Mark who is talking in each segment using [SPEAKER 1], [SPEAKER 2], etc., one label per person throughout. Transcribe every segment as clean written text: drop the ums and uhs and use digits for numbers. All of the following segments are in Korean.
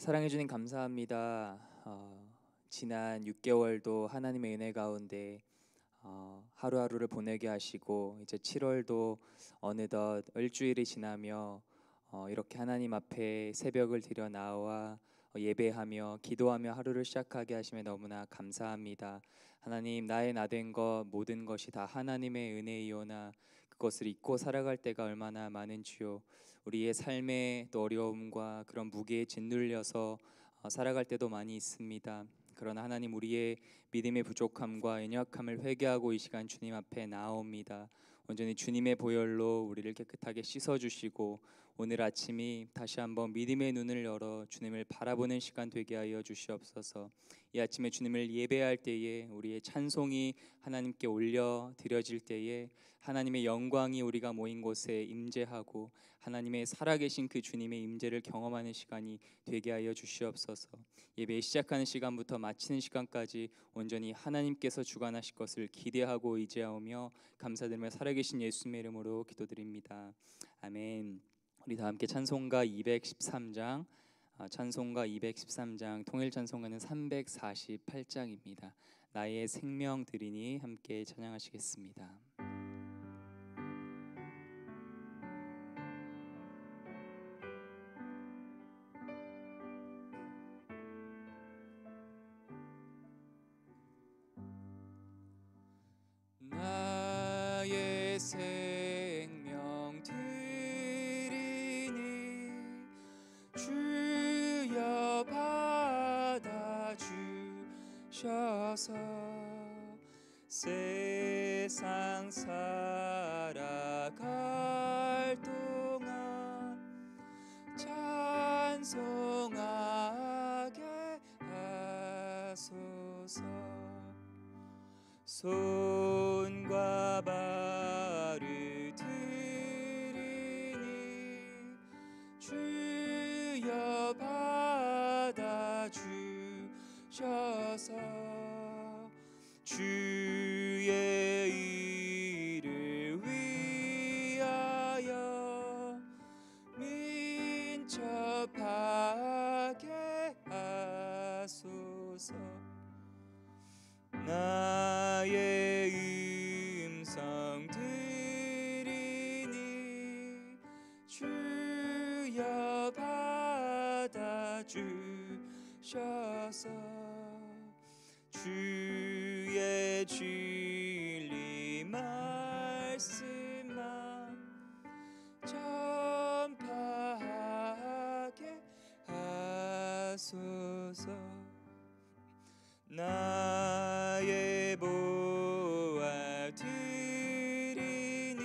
[SPEAKER 1] 사랑해 주님 감사합니다. 지난 6개월도 하나님의 은혜 가운데 하루하루를 보내게 하시고 이제 7월도 어느덧 일주일이 지나며 이렇게 하나님 앞에 새벽을 들여 나와 예배하며 기도하며 하루를 시작하게 하심에 너무나 감사합니다. 하나님, 나의 나된 것 모든 것이 다 하나님의 은혜이오나 그것을 잊고 살아갈 때가 얼마나 많은 주요. 우리의 삶의 또 어려움과 그런 무게에 짓눌려서 살아갈 때도 많이 있습니다. 그러나 하나님, 우리의 믿음의 부족함과 연약함을 회개하고 이 시간 주님 앞에 나옵니다. 온전히 주님의 보혈로 우리를 깨끗하게 씻어주시고 오늘 아침이 다시 한번 믿음의 눈을 열어 주님을 바라보는 시간 되게 하여 주시옵소서. 이 아침에 주님을 예배할 때에 우리의 찬송이 하나님께 올려 드려질 때에 하나님의 영광이 우리가 모인 곳에 임재하고 하나님의 살아계신 그 주님의 임재를 경험하는 시간이 되게 하여 주시옵소서. 예배 시작하는 시간부터 마치는 시간까지 온전히 하나님께서 주관하실 것을 기대하고 의지하며 감사드리며 살아계신 예수님의 이름으로 기도드립니다. 아멘. 우리 다 함께 찬송가 213장 찬송가 213장 통일 찬송가는 348장입니다. 나의 생명 드리니 함께 찬양하시겠습니다. 나의 생명 드리니 주여 받아 주셔서 세상 살아갈 동안 찬송하게 하소서. 손과 발을 드리니 주여 받아 주셔서 주의 일을 위하여 민첩하게 하소서. 나의 음성 드리니 주여 받아 주셔서 주의 진리 말씀만 전파하게 하소서. 나의 보활 드리니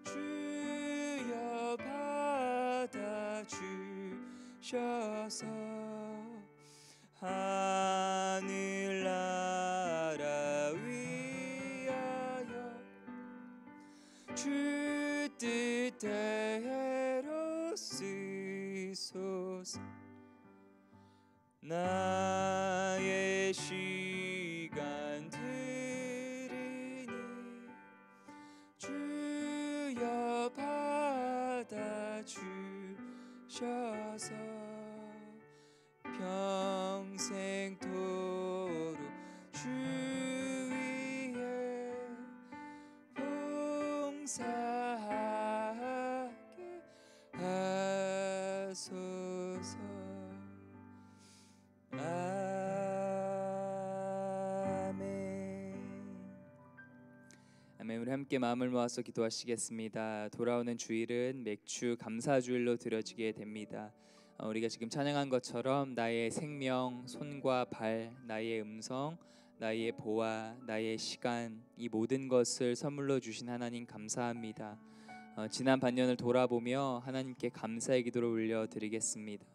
[SPEAKER 1] 주여 받아 주셔서 하늘나라 위하여 주 뜻대로 쓰소서. 나의 시간 드리니 주여 받아 주셔서 평생토록 주 위에 봉사하게 하소서. 아멘. 우리 함께 마음을 모아서 기도하시겠습니다. 돌아오는 주일은 맥주 감사주일로 드려지게 됩니다. 우리가 지금 찬양한 것처럼 나의 생명, 손과 발, 나의 음성, 나의 보아, 나의 시간, 이 모든 것을 선물로 주신 하나님 감사합니다. 지난 반년을 돌아보며 하나님께 감사의 기도를 올려드리겠습니다.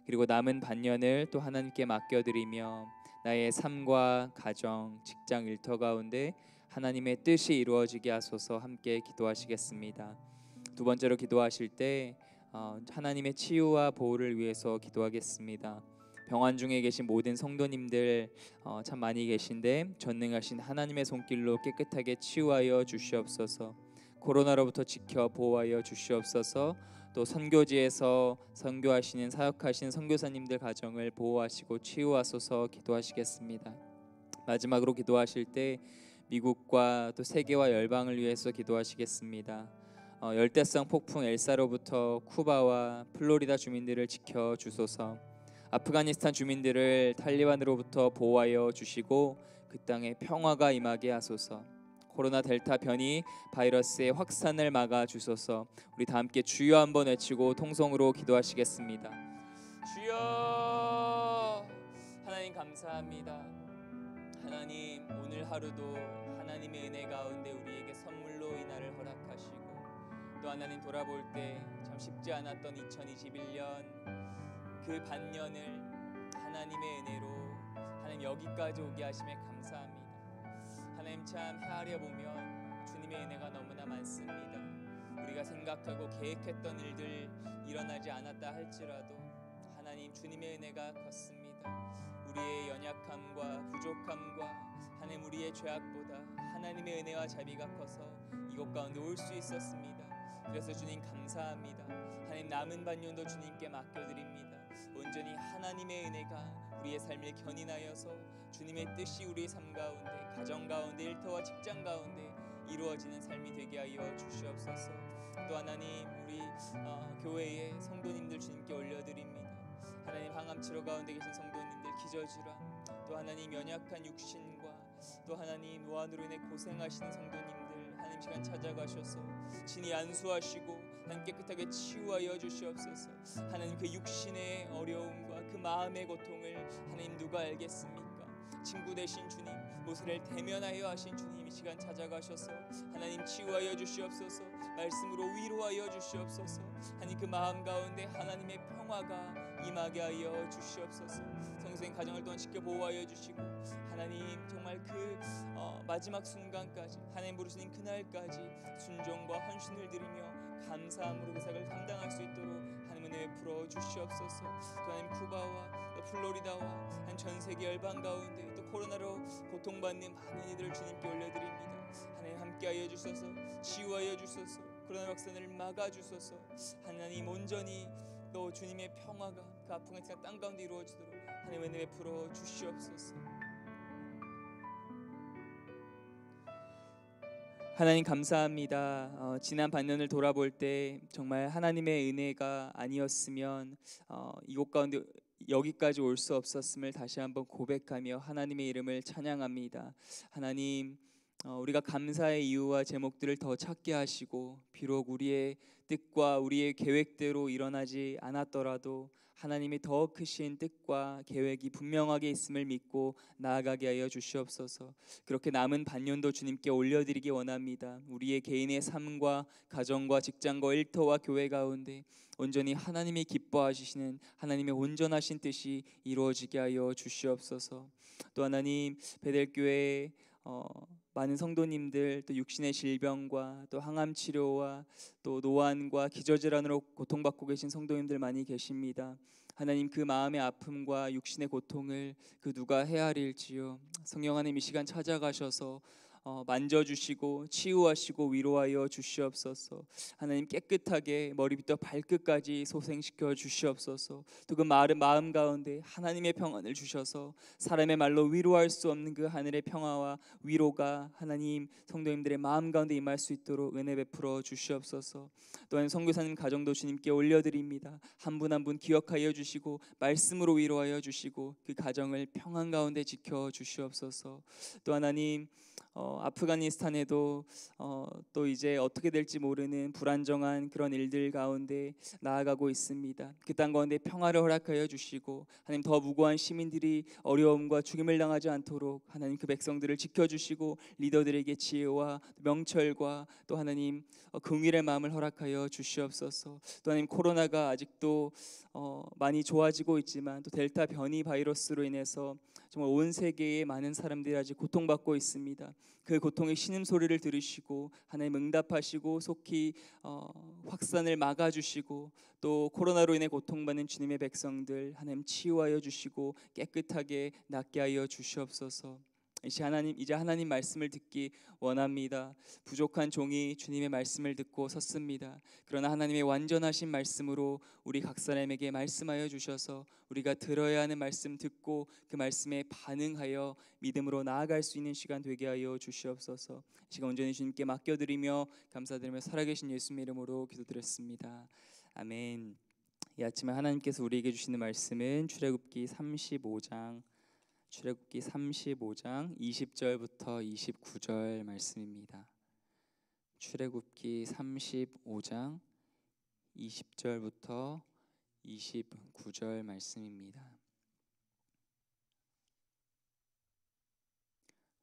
[SPEAKER 1] 그리고 남은 반년을 또 하나님께 맡겨드리며 나의 삶과 가정, 직장 일터 가운데 하나님의 뜻이 이루어지게 하소서 함께 기도하시겠습니다. 두 번째로 기도하실 때 하나님의 치유와 보호를 위해서 기도하겠습니다. 병환 중에 계신 모든 성도님들 참 많이 계신데 전능하신 하나님의 손길로 깨끗하게 치유하여 주시옵소서. 코로나로부터 지켜 보호하여 주시옵소서. 또 선교지에서 선교하시는 사역하시는 선교사님들 가정을 보호하시고 치유하소서 기도하시겠습니다. 마지막으로 기도하실 때 미국과 또 세계와 열방을 위해서 기도하시겠습니다. 열대성 폭풍 엘사로부터 쿠바와 플로리다 주민들을 지켜 주소서. 아프가니스탄 주민들을 탈리반으로부터 보호하여 주시고 그 땅에 평화가 임하게 하소서. 코로나 델타 변이 바이러스의 확산을 막아 주소서. 우리 다 함께 주여 한번 외치고 통성으로 기도하시겠습니다. 주여. 하나님 감사합니다. 하나님 오늘 하루도 하나님의 은혜 가운데 우리에게 선물로 이 날을 허락하시고 또 하나님 돌아볼 때 참 쉽지 않았던 2021년 그 반년을 하나님의 은혜로 하나님 여기까지 오게 하심에 감사합니다. 하나님 참 헤아려 보면 주님의 은혜가 너무나 많습니다. 우리가 생각하고 계획했던 일들 일어나지 않았다 할지라도 하나님 주님의 은혜가 컸습니다. 우리의 연약함과 부족함과 하나님 우리의 죄악보다 하나님의 은혜와 자비가 커서 이곳 가운데 올 수 있었습니다. 그래서 주님 감사합니다. 하나님 남은 반년도 주님께 맡겨드립니다. 온전히 하나님의 은혜가 우리의 삶을 견인하여서 주님의 뜻이 우리의 삶 가운데 가정 가운데 일터와 직장 가운데 이루어지는 삶이 되게 하여 주시옵소서. 또 하나님 우리 교회의 성도님들 주님께 올려드립니다. 하나님 항암 치료 가운데 계신 성도님들 기저질환 또 하나님 연약한 육신과 또 하나님 노안으로 인해 고생하시는 성도님들 하나님 시간 찾아가셔서 친히 안수하시고 하나님 깨끗하게 치유하여 주시옵소서. 하나님 그 육신의 어려움과 그 마음의 고통을 하나님 누가 알겠습니까? 친구 되신 주님 모세를 대면하여 하신 주님 이 시간 찾아가셔서 하나님 치유하여 주시옵소서. 말씀으로 위로하여 주시옵소서. 하나님 그 마음 가운데 하나님의 평화가 임하게 하여 주시옵소서. 성생 가정을 또한 지켜 보호하여 주시고 하나님 정말 그 마지막 순간까지 하나님 부르시는 그날까지 순종과 헌신을 드리며 감사함으로 그 사역을 감당할 수 있도록 하나님 은혜 베풀어 주시옵소서. 또 하나님 쿠바와 또 플로리다와 한 전 세계 열방 가운데 또 코로나로 고통받는 많은 이들을 주님께 올려드립니다. 하나님 함께하여 주소서. 치유하여 주소서. 코로나 확산을 막아주소서. 하나님 온전히 또 주님의 평화가 그 아프가니스탄 땅 가운데 이루어지도록 하나님 은혜 베풀어 주시옵소서. 하나님 감사합니다. 지난 반년을 돌아볼 때 정말 하나님의 은혜가 아니었으면 이곳 가운데 여기까지 올 수 없었음을 다시 한번 고백하며 하나님의 이름을 찬양합니다. 하나님 우리가 감사의 이유와 제목들을 더 찾게 하시고 비록 우리의 뜻과 우리의 계획대로 일어나지 않았더라도 하나님의 더 크신 뜻과 계획이 분명하게 있음을 믿고 나아가게 하여 주시옵소서. 그렇게 남은 반년도 주님께 올려드리기 원합니다. 우리의 개인의 삶과 가정과 직장과 일터와 교회 가운데 온전히 하나님이 기뻐하시는 하나님의 온전하신 뜻이 이루어지게 하여 주시옵소서. 또 하나님 베델교회 많은 성도님들 또 육신의 질병과 또 항암 치료와 또 노안과 기저질환으로 고통받고 계신 성도님들 많이 계십니다. 하나님 그 마음의 아픔과 육신의 고통을 그 누가 헤아릴지요. 성령 하나님 이 시간 찾아가셔서 만져주시고 치유하시고 위로하여 주시옵소서. 하나님 깨끗하게 머리부터 발끝까지 소생시켜 주시옵소서. 또 그 마음 가운데 하나님의 평안을 주셔서 사람의 말로 위로할 수 없는 그 하늘의 평화와 위로가 하나님 성도님들의 마음 가운데 임할 수 있도록 은혜 베풀어 주시옵소서. 또한 선교사님 가정도 주님께 올려드립니다. 한 분 한 분 기억하여 주시고 말씀으로 위로하여 주시고 그 가정을 평안 가운데 지켜 주시옵소서. 또 하나님 아프가니스탄에도 또 이제 어떻게 될지 모르는 불안정한 그런 일들 가운데 나아가고 있습니다. 그 땅 가운데 평화를 허락하여 주시고 하나님 더 무고한 시민들이 어려움과 죽임을 당하지 않도록 하나님 그 백성들을 지켜주시고 리더들에게 지혜와 명철과 또 하나님 긍휼의 마음을 허락하여 주시옵소서. 또 하나님 코로나가 아직도 많이 좋아지고 있지만 또 델타 변이 바이러스로 인해서 정말 온 세계의 많은 사람들이 아직 고통받고 있습니다. 그 고통의 신음소리를 들으시고 하나님 응답하시고 속히 확산을 막아주시고 또 코로나로 인해 고통받는 주님의 백성들 하나님 치유하여 주시고 깨끗하게 낫게 하여 주시옵소서. 이제 하나님 말씀을 듣기 원합니다. 부족한 종이 주님의 말씀을 듣고 섰습니다. 그러나 하나님의 완전하신 말씀으로 우리 각 사람에게 말씀하여 주셔서 우리가 들어야 하는 말씀 듣고 그 말씀에 반응하여 믿음으로 나아갈 수 있는 시간 되게 하여 주시옵소서. 시간 온전히 주님께 맡겨드리며 감사드리며 살아계신 예수님의 이름으로 기도드렸습니다. 아멘. 이 아침에 하나님께서 우리에게 주시는 말씀은 출애굽기 35장 20절부터 29절 말씀입니다. 출애굽기 35장 20절부터 29절 말씀입니다.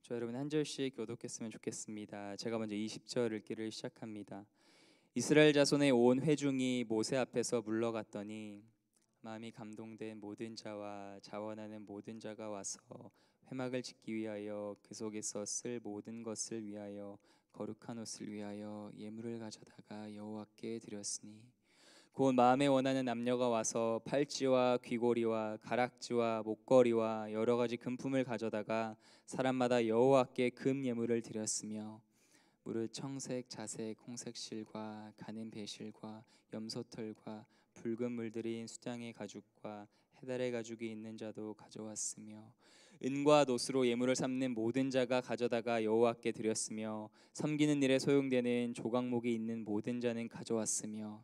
[SPEAKER 1] 저 여러분 한 절씩 교독했으면 좋겠습니다. 제가 먼저 20절 읽기를 시작합니다. 이스라엘 자손의 온 회중이 모세 앞에서 물러갔더니 마음이 감동된 모든 자와 자원하는 모든 자가 와서 회막을 짓기 위하여 그 속에서 쓸 모든 것을 위하여 거룩한 옷을 위하여 예물을 가져다가 여호와께 드렸으니 곧 마음에 원하는 남녀가 와서 팔찌와 귀고리와 가락지와 목걸이와 여러 가지 금품을 가져다가 사람마다 여호와께 금 예물을 드렸으며 무릇 청색, 자색, 홍색 실과 가는 배실과 염소털과 붉은 물들인 수장의 가죽과 해달의 가죽이 있는 자도 가져왔으며 은과 노스로 예물을 삼는 모든 자가 가져다가 여호와께 드렸으며 섬기는 일에 소용되는 조각목이 있는 모든 자는 가져왔으며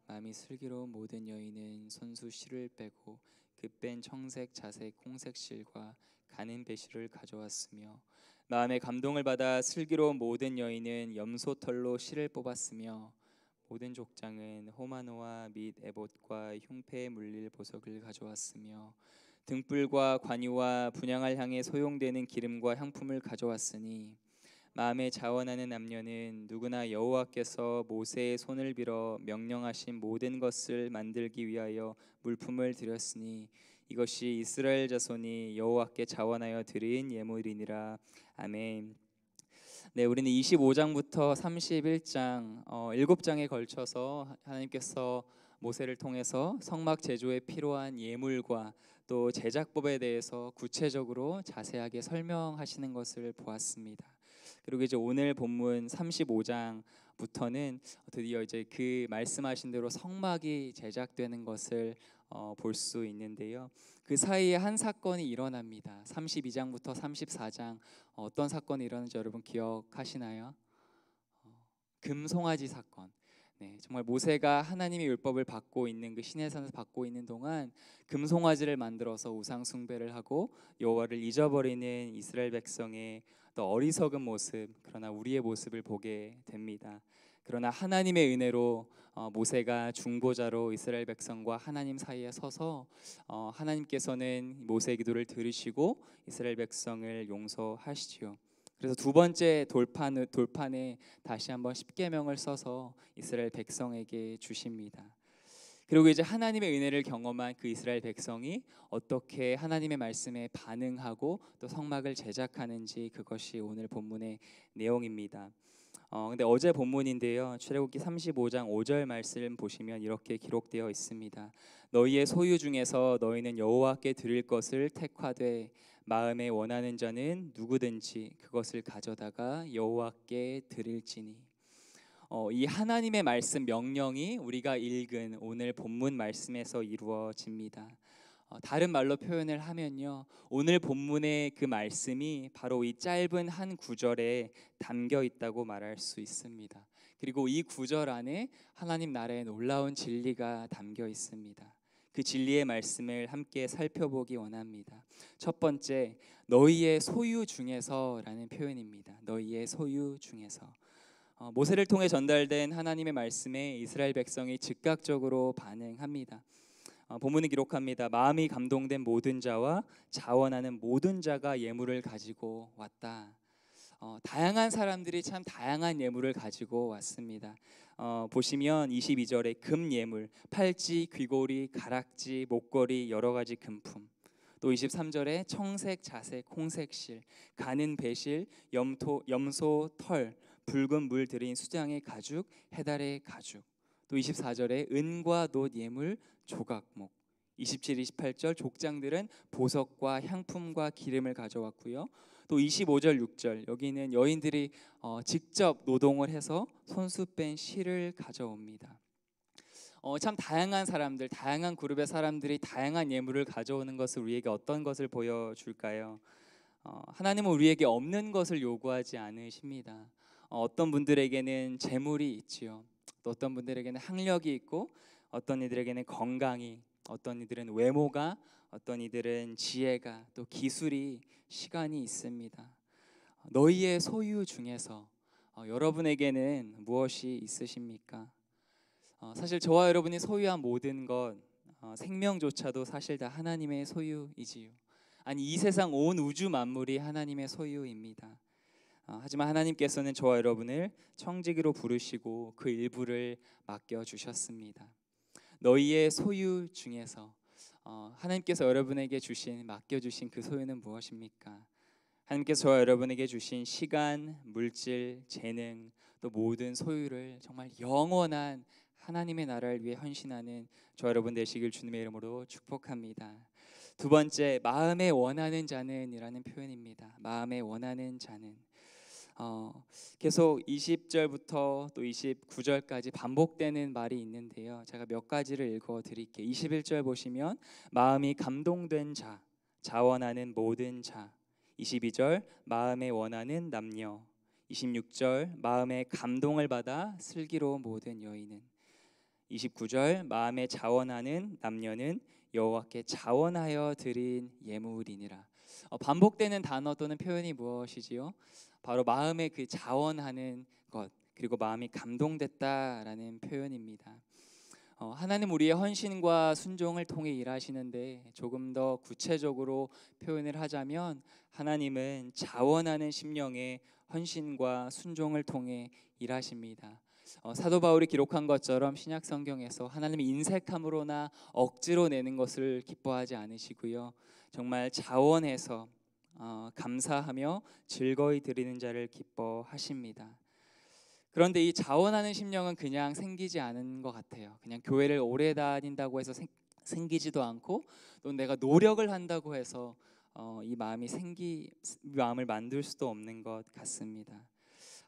[SPEAKER 1] 마음이 슬기로운 모든 여인은 손수 실을 빼고 그 뺀 청색, 자색, 홍색 실과 가는 배실을 가져왔으며 마음의 감동을 받아 슬기로운 모든 여인은 염소털로 실을 뽑았으며 모든 족장은 호마노와 및 에봇과 흉패에 물릴 보석을 가져왔으며 등불과 관유와 분향할 향에 소용되는 기름과 향품을 가져왔으니 마음에 자원하는 남녀는 누구나 여호와께서 모세의 손을 빌어 명령하신 모든 것을 만들기 위하여 물품을 드렸으니 이것이 이스라엘 자손이 여호와께 자원하여 드린 예물이니라. 아멘. 네, 우리는 25장부터 31장 7장에 걸쳐서 하나님께서 모세를 통해서 성막 제조에 필요한 예물과 또 제작법에 대해서 구체적으로 자세하게 설명하시는 것을 보았습니다. 그리고 이제 오늘 본문 35장부터는 드디어 이제 그 말씀하신 대로 성막이 제작되는 것을 볼 수 있는데요. 그 사이에 한 사건이 일어납니다. 32장부터 34장 어떤 사건이 일어나는지 여러분 기억하시나요? 금송아지 사건. 네, 정말 모세가 하나님의 율법을 받고 있는 그 시내산에서 받고 있는 동안 금송아지를 만들어서 우상 숭배를 하고 여호와를 잊어버리는 이스라엘 백성의 또 어리석은 모습, 그러나 우리의 모습을 보게 됩니다. 그러나 하나님의 은혜로 모세가 중보자로 이스라엘 백성과 하나님 사이에 서서 하나님께서는 모세의 기도를 들으시고 이스라엘 백성을 용서하시지요. 그래서 두 번째 돌판에 다시 한번 십계명을 써서 이스라엘 백성에게 주십니다. 그리고 이제 하나님의 은혜를 경험한 그 이스라엘 백성이 어떻게 하나님의 말씀에 반응하고 또 성막을 제작하는지, 그것이 오늘 본문의 내용입니다. 근데 어제 본문인데요, 출애굽기 35장 5절 말씀 보시면 이렇게 기록되어 있습니다. 너희의 소유 중에서 너희는 여호와께 드릴 것을 택하되 마음에 원하는 자는 누구든지 그것을 가져다가 여호와께 드릴지니. 이 하나님의 말씀 명령이 우리가 읽은 오늘 본문 말씀에서 이루어집니다. 다른 말로 표현을 하면요, 오늘 본문의 그 말씀이 바로 이 짧은 한 구절에 담겨 있다고 말할 수 있습니다. 그리고 이 구절 안에 하나님 나라의 놀라운 진리가 담겨 있습니다. 그 진리의 말씀을 함께 살펴보기 원합니다. 첫 번째, 너희의 소유 중에서라는 표현입니다. 너희의 소유 중에서. 모세를 통해 전달된 하나님의 말씀에 이스라엘 백성이 즉각적으로 반응합니다. 본문은 기록합니다. 마음이 감동된 모든 자와 자원하는 모든 자가 예물을 가지고 왔다. 다양한 사람들이 참 다양한 예물을 가지고 왔습니다. 보시면 22절에 금 예물, 팔찌, 귀고리, 가락지, 목걸이, 여러 가지 금품. 또 23절에 청색, 자색, 홍색 실, 가는 배실, 염소 털, 붉은 물 들인 수장의 가죽, 해달의 가죽. 또 24절에 은과 놋 예물, 조각목. 27, 28절 족장들은 보석과 향품과 기름을 가져왔고요. 또 25절 6절 여기는 여인들이 직접 노동을 해서 손수 뺀 실을 가져옵니다. 참 다양한 사람들, 다양한 그룹의 사람들이 다양한 예물을 가져오는 것을 우리에게 어떤 것을 보여줄까요? 하나님은 우리에게 없는 것을 요구하지 않으십니다. 어떤 분들에게는 재물이 있지요. 또 어떤 분들에게는 학력이 있고, 어떤 이들에게는 건강이, 어떤 이들은 외모가, 어떤 이들은 지혜가, 또 기술이, 시간이 있습니다. 너희의 소유 중에서 여러분에게는 무엇이 있으십니까? 사실 저와 여러분이 소유한 모든 것, 생명조차도 사실 다 하나님의 소유이지요. 아니, 이 세상 온 우주 만물이 하나님의 소유입니다. 하지만 하나님께서는 저와 여러분을 청지기로 부르시고 그 일부를 맡겨주셨습니다. 너희의 소유 중에서 하나님께서 여러분에게 맡겨주신 그 소유는 무엇입니까? 하나님께서 저와 여러분에게 주신 시간, 물질, 재능, 또 모든 소유를 정말 영원한 하나님의 나라를 위해 헌신하는 저와 여러분 되시길 주님의 이름으로 축복합니다. 두 번째, 마음에 원하는 자는 이라는 표현입니다. 마음에 원하는 자는. 계속 20절부터 또 29절까지 반복되는 말이 있는데요. 제가 몇 가지를 읽어 드릴게요. 21절 보시면 마음이 감동된 자, 자원하는 모든 자. 22절 마음에 원하는 남녀. 26절 마음에 감동을 받아 슬기로운 모든 여인은. 29절 마음에 자원하는 남녀는 여호와께 자원하여 드린 예물이니라. 반복되는 단어 또는 표현이 무엇이지요? 바로 마음에 그 자원하는 것, 그리고 마음이 감동됐다라는 표현입니다. 하나님 우리의 헌신과 순종을 통해 일하시는데, 조금 더 구체적으로 표현을 하자면 하나님은 자원하는 심령의 헌신과 순종을 통해 일하십니다. 사도 바울이 기록한 것처럼 신약 성경에서 하나님이 인색함으로나 억지로 내는 것을 기뻐하지 않으시고요, 정말 자원해서 감사하며 즐거이 드리는 자를 기뻐하십니다. 그런데 이 자원하는 심령은 그냥 생기지 않은 것 같아요. 그냥 교회를 오래 다닌다고 해서 생기지도 않고, 또 내가 노력을 한다고 해서 이 마음을 만들 수도 없는 것 같습니다.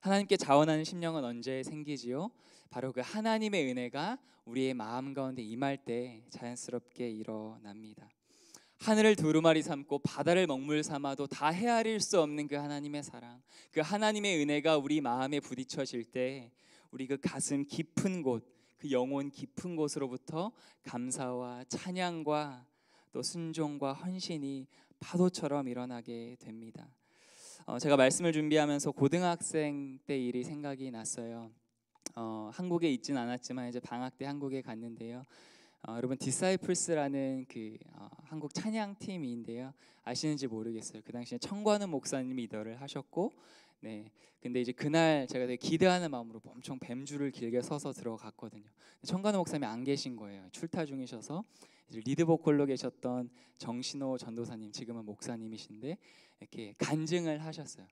[SPEAKER 1] 하나님께 자원하는 심령은 언제 생기지요? 바로 그 하나님의 은혜가 우리의 마음 가운데 임할 때 자연스럽게 일어납니다. 하늘을 두루마리 삼고 바다를 먹물 삼아도 다 헤아릴 수 없는 그 하나님의 사랑, 그 하나님의 은혜가 우리 마음에 부딪혀질 때 우리 그 가슴 깊은 곳, 그 영혼 깊은 곳으로부터 감사와 찬양과 또 순종과 헌신이 파도처럼 일어나게 됩니다. 제가 말씀을 준비하면서 고등학생 때 일이 생각이 났어요. 한국에 있진 않았지만 이제 방학 때 한국에 갔는데요. 여러분 디사이플스라는 그 한국 찬양 팀인데요. 아시는지 모르겠어요. 그 당시에 청관우 목사님이 리더를 하셨고, 네. 근데 이제 그날 제가 되게 기대하는 마음으로 엄청 뱀줄을 길게 서서 들어갔거든요. 청관우 목사님이 안 계신 거예요. 출타 중이셔서. 이제 리드 보컬로 계셨던 정신호 전도사님, 지금은 목사님이신데 이렇게 간증을 하셨어요.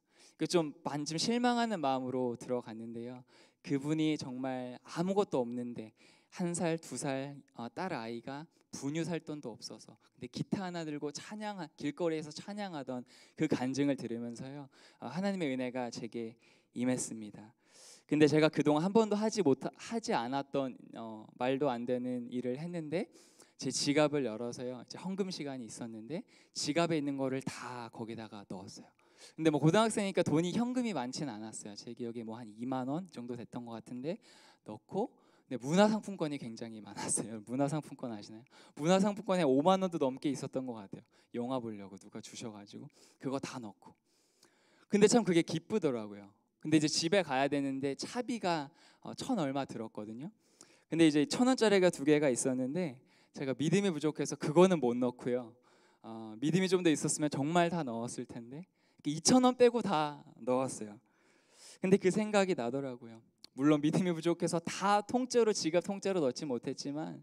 [SPEAKER 1] 좀 실망하는 마음으로 들어갔는데요. 그분이 정말 아무것도 없는데 1살, 2살 딸 아이가 분유 살 돈도 없어서 근데 기타 하나 들고 길거리에서 찬양하던 그 간증을 들으면서요, 하나님의 은혜가 제게 임했습니다. 근데 제가 그동안 한 번도 하지 않았던 말도 안 되는 일을 했는데, 제 지갑을 열어서요, 이제 헌금 시간이 있었는데 지갑에 있는 거를 다 거기다가 넣었어요. 근데 뭐 고등학생이니까 돈이 현금이 많지는 않았어요. 제 기억에 뭐 한 2만 원 정도 됐던 것 같은데 넣고, 근데 문화상품권이 굉장히 많았어요. 문화상품권 아시나요? 문화상품권에 5만 원도 넘게 있었던 것 같아요. 영화 보려고 누가 주셔가지고 그거 다 넣고. 근데 참 그게 기쁘더라고요. 근데 이제 집에 가야 되는데 차비가 1,000 얼마 들었거든요. 근데 이제 1,000원짜리가 2개가 있었는데 제가 믿음이 부족해서 그거는 못 넣고요. 믿음이 좀 더 있었으면 정말 다 넣었을 텐데 2,000원 빼고 다 넣었어요. 근데 그 생각이 나더라고요. 물론 믿음이 부족해서 다 지갑 통째로 넣지 못했지만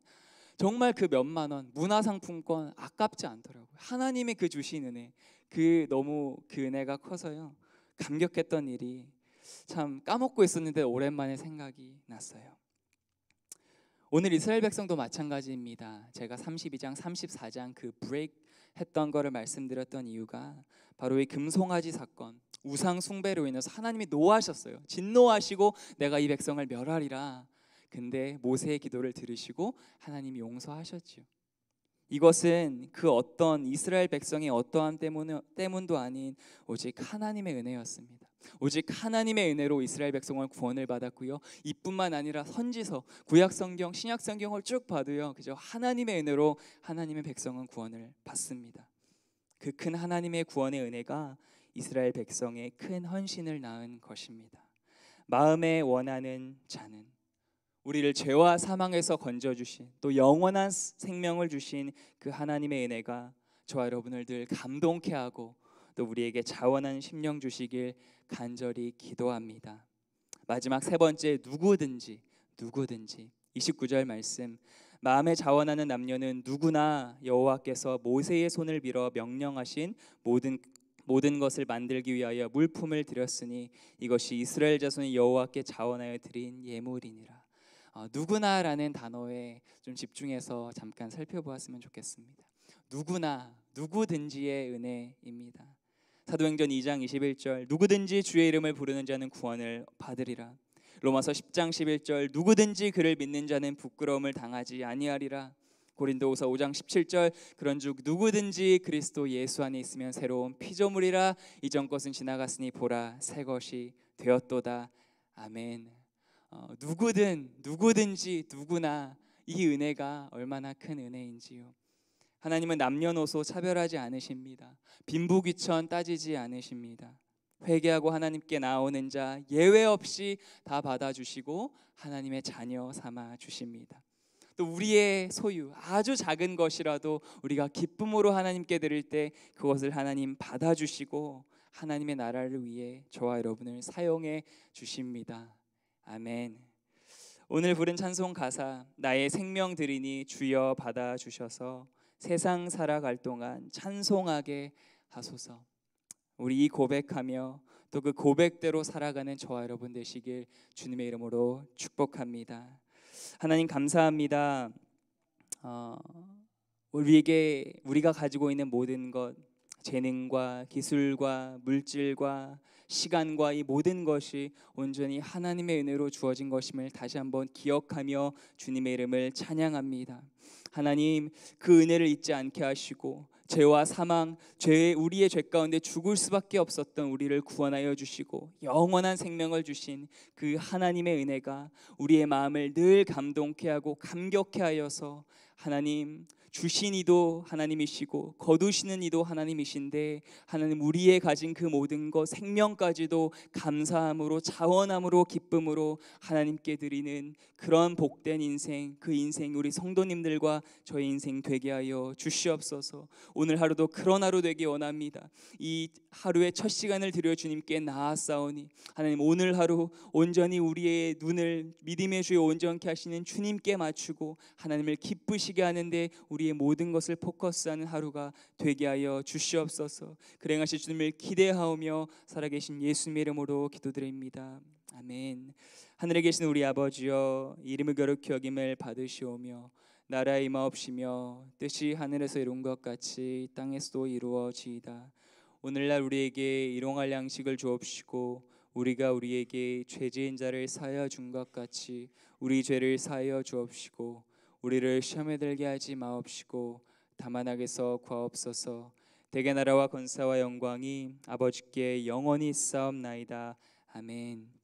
[SPEAKER 1] 정말 그 몇만 원 문화상품권 아깝지 않더라고요. 하나님의 그 주신 은혜, 너무 그 은혜가 커서요, 감격했던 일이 참 까먹고 있었는데 오랜만에 생각이 났어요.
[SPEAKER 2] 오늘 이스라엘 백성도 마찬가지입니다. 제가 32장, 34장 그 브레이크 했던 거를 말씀드렸던 이유가 바로 이 금송아지 사건, 우상 숭배로 인해서 하나님이 노하셨어요. 진노하시고 내가 이 백성을 멸하리라. 근데 모세의 기도를 들으시고 하나님이 용서하셨지요. 이것은 그 어떤 이스라엘 백성의 어떠함 때문도 아닌 오직 하나님의 은혜였습니다. 오직 하나님의 은혜로 이스라엘 백성은 구원을 받았고요. 이뿐만 아니라 선지서, 구약성경, 신약성경을 쭉 봐도요, 그저 하나님의 은혜로 하나님의 백성은 구원을 받습니다. 그 큰 하나님의 구원의 은혜가 이스라엘 백성의 큰 헌신을 낳은 것입니다. 마음에 원하는 자는 우리를 죄와 사망에서 건져주신, 또 영원한 생명을 주신 그 하나님의 은혜가 저와 여러분을 늘 감동케 하고 또 우리에게 자원한 심령 주시길 간절히 기도합니다. 마지막 세 번째, 누구든지 29절 말씀, 마음에 자원하는 남녀는 누구나 여호와께서 모세의 손을 빌어 명령하신 모든 것을 만들기 위하여 물품을 드렸으니 이것이 이스라엘 자손이 여호와께 자원하여 드린 예물이니라. 누구나라는 단어에 좀 집중해서 잠깐 살펴보았으면 좋겠습니다. 누구나, 누구든지의 은혜입니다. 사도행전 2장 21절, 누구든지 주의 이름을 부르는 자는 구원을 받으리라. 로마서 10장 11절, 누구든지 그를 믿는 자는 부끄러움을 당하지 아니하리라. 고린도후서 5장 17절, 그런즉 누구든지 그리스도 예수 안에 있으면 새로운 피조물이라. 이전 것은 지나갔으니 보라 새 것이 되었도다. 아멘. 누구든지 누구나 이 은혜가 얼마나 큰 은혜인지요. 하나님은 남녀노소 차별하지 않으십니다. 빈부귀천 따지지 않으십니다. 회개하고 하나님께 나오는 자 예외 없이 다 받아주시고 하나님의 자녀 삼아 주십니다. 또 우리의 소유 아주 작은 것이라도 우리가 기쁨으로 하나님께 드릴 때 그것을 하나님 받아주시고 하나님의 나라를 위해 저와 여러분을 사용해 주십니다. 아멘. 오늘 부른 찬송 가사, 나의 생명 드리니 주여 받아주셔서 세상 살아갈 동안 찬송하게 하소서. 우리 이 고백하며 또 그 고백대로 살아가는 저와 여러분 되시길 주님의 이름으로 축복합니다. 하나님 감사합니다. 우리가 가지고 있는 모든 것, 재능과 기술과 물질과 시간과 이 모든 것이 온전히 하나님의 은혜로 주어진 것임을 다시 한번 기억하며 주님의 이름을 찬양합니다. 하나님, 그 은혜를 잊지 않게 하시고 죄와 사망, 우리의 죄 가운데 죽을 수밖에 없었던 우리를 구원하여 주시고 영원한 생명을 주신 그 하나님의 은혜가 우리의 마음을 늘 감동케 하고 감격케 하여서 하나님, 주신 이도 하나님이시고 거두시는 이도 하나님이신데 하나님, 우리의 가진 그 모든 것, 생명까지도 감사함으로 자원함으로 기쁨으로 하나님께 드리는 그런 복된 인생, 그 인생 우리 성도님들과 저의 인생 되게 하여 주시옵소서. 오늘 하루도 그런 하루 되기 원합니다. 이 하루의 첫 시간을 드려 주님께 나아싸우니 하나님, 오늘 하루 온전히 우리의 눈을 믿음의 주에 온전케 하시는 주님께 맞추고 하나님을 기쁘시게 하는데 우리의 모든 것을 포커스하는 하루가 되게 하여 주시옵소서. 그래 하실 주님을 기대하오며 살아계신 예수님의 이름으로 기도드립니다. 아멘. 하늘에 계신 우리 아버지여, 이름을 거룩히 여김을 받으시오며 나라의 임하옵시며 뜻이 하늘에서 이룬 것 같이 땅에서도 이루어지이다. 오늘날 우리에게 일용할 양식을 주옵시고 우리가 우리에게 죄지은 자를 사하여 준 것 같이 우리 죄를 사하여 주옵시고 우리를 시험에 들게 하지 마옵시고 다만 악에서 구하옵소서. 대개 나라와 권세와 영광이 아버지께 영원히 있사옵나이다. 아멘.